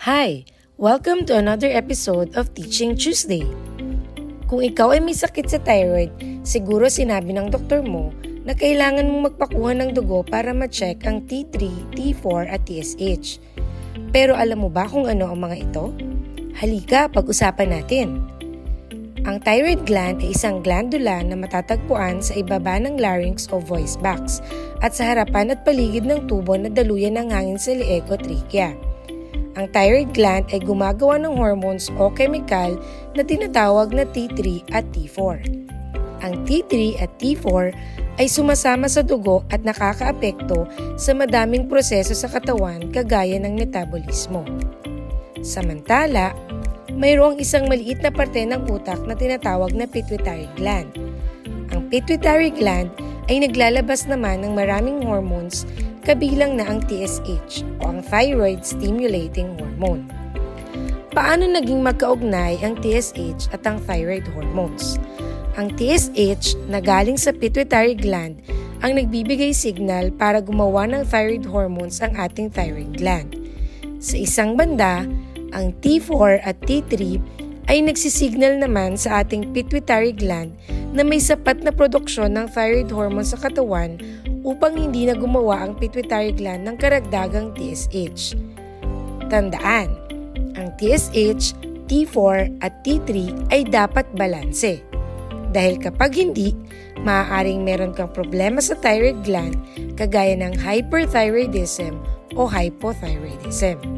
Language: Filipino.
Hi! Welcome to another episode of Teaching Tuesday. Kung ikaw ay may sakit sa thyroid, siguro sinabi ng doktor mo na kailangan mong magpakuha ng dugo para ma-check ang T3, T4 at TSH. Pero alam mo ba kung ano ang mga ito? Halika, pag-usapan natin. Ang thyroid gland ay isang glandula na matatagpuan sa ibaba ng larynx o voice box at sa harapan at paligid ng tubo na daluyan ng hangin sa leeg o trachea. Ang thyroid gland ay gumagawa ng hormones o chemical na tinatawag na T3 at T4. Ang T3 at T4 ay sumasama sa dugo at nakakaapekto sa madaming proseso sa katawan kagaya ng metabolismo. Samantala, mayroong isang maliit na parte ng utak na tinatawag na pituitary gland. Ang pituitary gland ay naglalabas naman ng maraming hormones kabilang na ang TSH o ang thyroid stimulating hormone. Paano naging magkaugnay ang TSH at ang thyroid hormones? Ang TSH na galing sa pituitary gland ang nagbibigay signal para gumawa ng thyroid hormones ang ating thyroid gland. Sa isang banda, ang T4 at T3 ay nagsisignal naman sa ating pituitary gland na may sapat na produksyon ng thyroid hormone sa katawan upang hindi na gumawa ang pituitary gland ng karagdagang TSH. Tandaan, ang TSH, T4 at T3 ay dapat balanse. Dahil kapag hindi, maaaring meron kang problema sa thyroid gland kagaya ng hyperthyroidism o hypothyroidism.